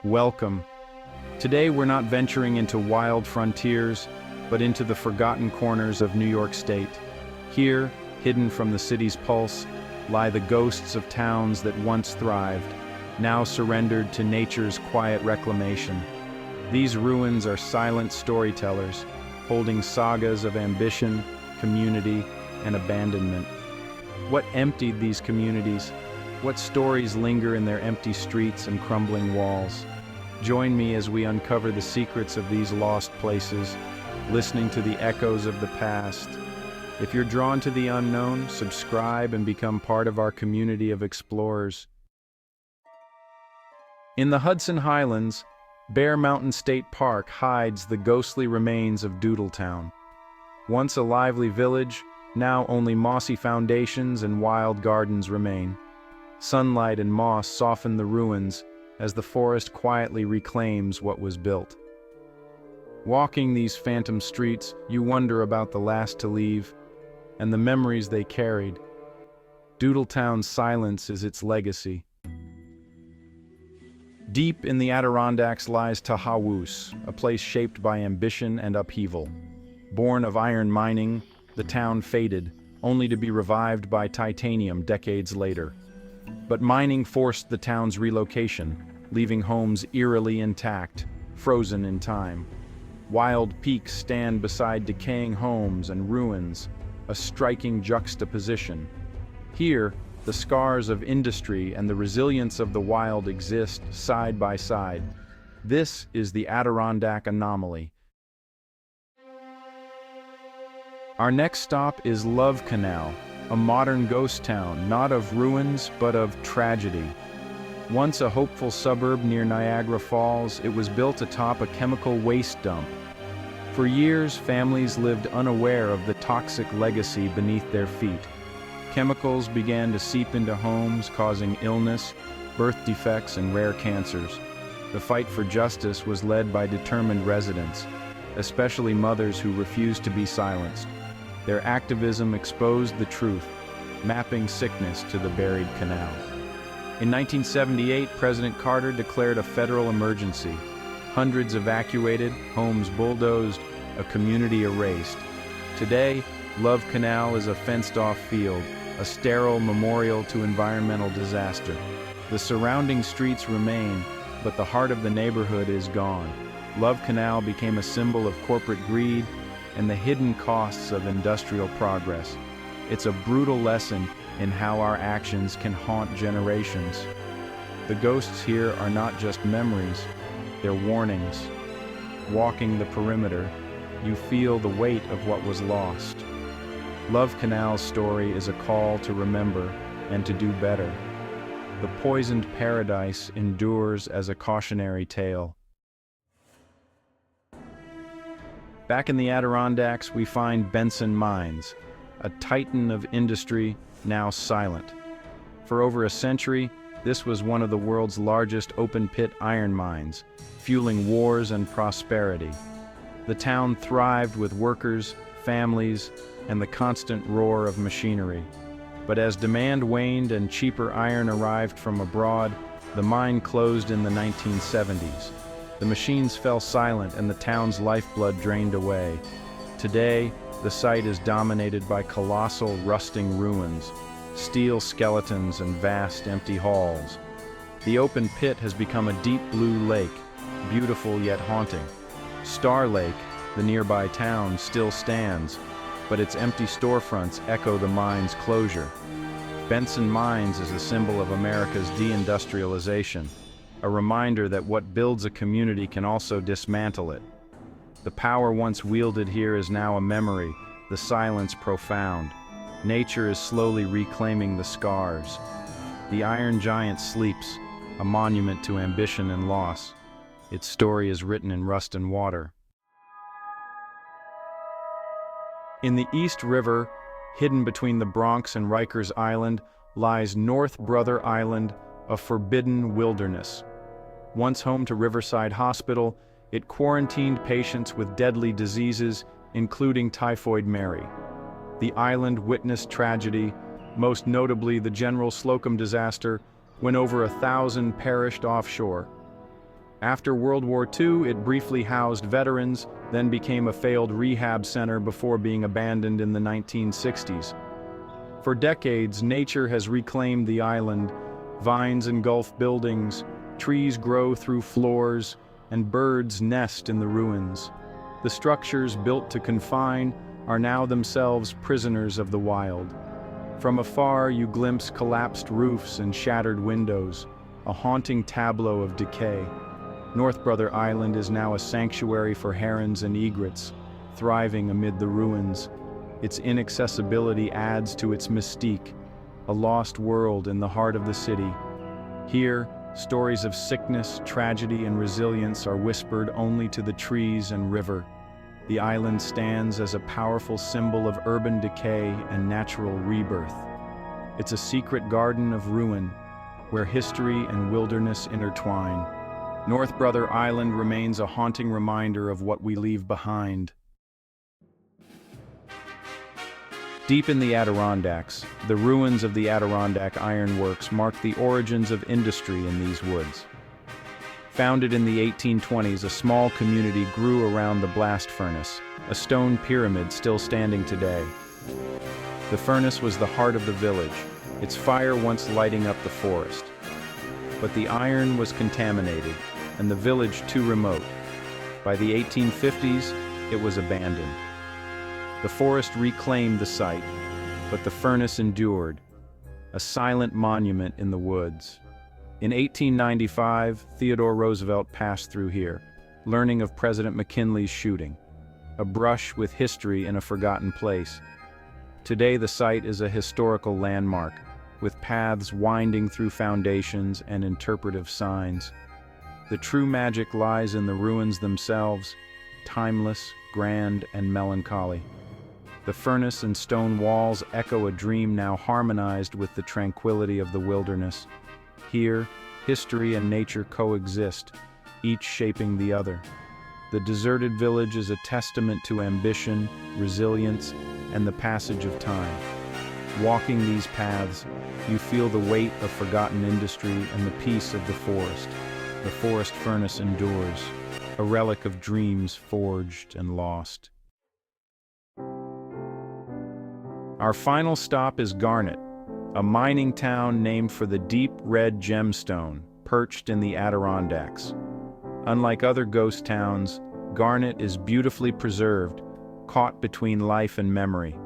Welcome. Today we're not venturing into wild frontiers, but into the forgotten corners of New York State. Here, hidden from the city's pulse, lie the ghosts of towns that once thrived, now surrendered to nature's quiet reclamation. These ruins are silent storytellers, holding sagas of ambition, community, and abandonment. What emptied these communities? What stories linger in their empty streets and crumbling walls? Join me as we uncover the secrets of these lost places, listening to the echoes of the past. If you're drawn to the unknown, subscribe and become part of our community of explorers. In the Hudson Highlands, Bear Mountain State Park hides the ghostly remains of Doodletown. Once a lively village, now only mossy foundations and wild gardens remain. Sunlight and moss soften the ruins as the forest quietly reclaims what was built. Walking these phantom streets, you wonder about the last to leave and the memories they carried. Doodletown's silence is its legacy. Deep in the Adirondacks lies Tahawus, a place shaped by ambition and upheaval. Born of iron mining, the town faded, only to be revived by titanium decades later. But mining forced the town's relocation, leaving homes eerily intact, frozen in time. Wild peaks stand beside decaying homes and ruins, a striking juxtaposition. Here, the scars of industry and the resilience of the wild exist side by side. This is the Adirondack anomaly. Our next stop is Love Canal, a modern ghost town, not of ruins, but of tragedy. Once a hopeful suburb near Niagara Falls, it was built atop a chemical waste dump. For years, families lived unaware of the toxic legacy beneath their feet. Chemicals began to seep into homes, causing illness, birth defects, and rare cancers. The fight for justice was led by determined residents, especially mothers who refused to be silenced. Their activism exposed the truth, mapping sickness to the buried canal. In 1978, President Carter declared a federal emergency. Hundreds evacuated, homes bulldozed, a community erased. Today, Love Canal is a fenced-off field, a sterile memorial to environmental disaster. The surrounding streets remain, but the heart of the neighborhood is gone. Love Canal became a symbol of corporate greed and the hidden costs of industrial progress. It's a brutal lesson in how our actions can haunt generations. The ghosts here are not just memories, they're warnings. Walking the perimeter, you feel the weight of what was lost. Love Canal's story is a call to remember and to do better. The poisoned paradise endures as a cautionary tale. Back in the Adirondacks, we find Benson Mines, a titan of industry now silent. For over a century, this was one of the world's largest open-pit iron mines, fueling wars and prosperity. The town thrived with workers, families, and the constant roar of machinery. But as demand waned and cheaper iron arrived from abroad, the mine closed in the 1970s. The machines fell silent and the town's lifeblood drained away. Today, the site is dominated by colossal, rusting ruins, steel skeletons and vast, empty halls. The open pit has become a deep blue lake, beautiful yet haunting. Star Lake, the nearby town, still stands, but its empty storefronts echo the mine's closure. Benson Mines is a symbol of America's deindustrialization, a reminder that what builds a community can also dismantle it. The power once wielded here is now a memory, the silence profound. Nature is slowly reclaiming the scars. The Iron Giant sleeps, a monument to ambition and loss. Its story is written in rust and water. In the East River, hidden between the Bronx and Rikers Island, lies North Brother Island, a forbidden wilderness. Once home to Riverside Hospital, it quarantined patients with deadly diseases, including Typhoid Mary. The island witnessed tragedy, most notably the General Slocum disaster, when over 1,000 perished offshore. After World War II, it briefly housed veterans, then became a failed rehab center before being abandoned in the 1960s. For decades, nature has reclaimed the island. Vines engulf buildings, trees grow through floors, and birds nest in the ruins. The structures built to confine are now themselves prisoners of the wild. From afar, you glimpse collapsed roofs and shattered windows, a haunting tableau of decay. North Brother Island is now a sanctuary for herons and egrets, thriving amid the ruins. Its inaccessibility adds to its mystique, a lost world in the heart of the city. Here, stories of sickness, tragedy, and resilience are whispered only to the trees and river. The island stands as a powerful symbol of urban decay and natural rebirth. It's a secret garden of ruin, where history and wilderness intertwine. North Brother Island remains a haunting reminder of what we leave behind. Deep in the Adirondacks, the ruins of the Adirondack Iron Works mark the origins of industry in these woods. Founded in the 1820s, a small community grew around the blast furnace, a stone pyramid still standing today. The furnace was the heart of the village, its fire once lighting up the forest. But the iron was contaminated, and the village too remote. By the 1850s, it was abandoned. The forest reclaimed the site, but the furnace endured, a silent monument in the woods. In 1895, Theodore Roosevelt passed through here, learning of President McKinley's shooting, a brush with history in a forgotten place. Today, the site is a historical landmark, with paths winding through foundations and interpretive signs. The true magic lies in the ruins themselves, timeless, grand, and melancholy. The furnace and stone walls echo a dream now harmonized with the tranquility of the wilderness. Here, history and nature coexist, each shaping the other. The deserted village is a testament to ambition, resilience, and the passage of time. Walking these paths, you feel the weight of forgotten industry and the peace of the forest. The forest furnace endures, a relic of dreams forged and lost. Our final stop is Garnet, a mining town named for the deep red gemstone perched in the Adirondacks. Unlike other ghost towns, Garnet is beautifully preserved, caught between life and memory.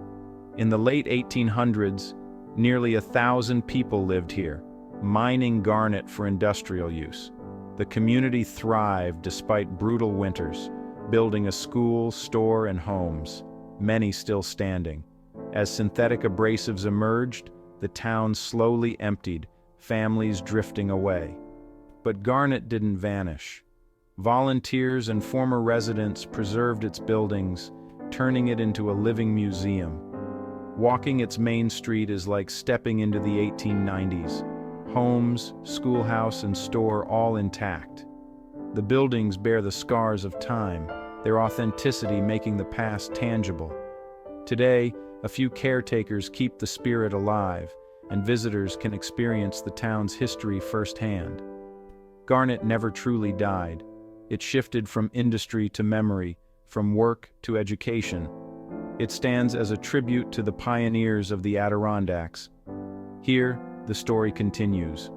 In the late 1800s, nearly 1,000 people lived here, mining garnet for industrial use. The community thrived despite brutal winters, building a school, store, and homes, many still standing. As synthetic abrasives emerged, the town slowly emptied, families drifting away. But Garnet didn't vanish. Volunteers and former residents preserved its buildings, turning it into a living museum. Walking its main street is like stepping into the 1890s. Homes, schoolhouse, and store all intact. The buildings bear the scars of time, their authenticity making the past tangible. Today, a few caretakers keep the spirit alive, and visitors can experience the town's history firsthand. Garnet never truly died. It shifted from industry to memory, from work to education. It stands as a tribute to the pioneers of the Adirondacks. Here, the story continues,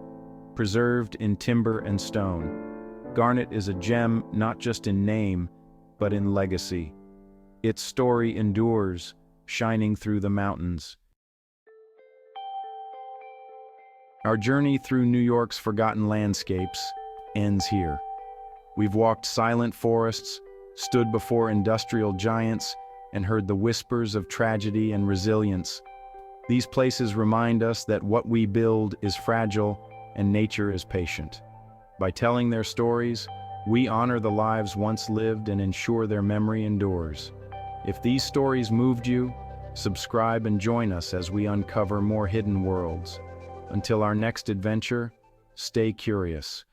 preserved in timber and stone. Garnet is a gem not just in name, but in legacy. Its story endures, shining through the mountains. Our journey through New York's forgotten landscapes ends here. We've walked silent forests, stood before industrial giants, and heard the whispers of tragedy and resilience. These places remind us that what we build is fragile and nature is patient. By telling their stories, we honor the lives once lived and ensure their memory endures. If these stories moved you, subscribe and join us as we uncover more hidden worlds. Until our next adventure, stay curious.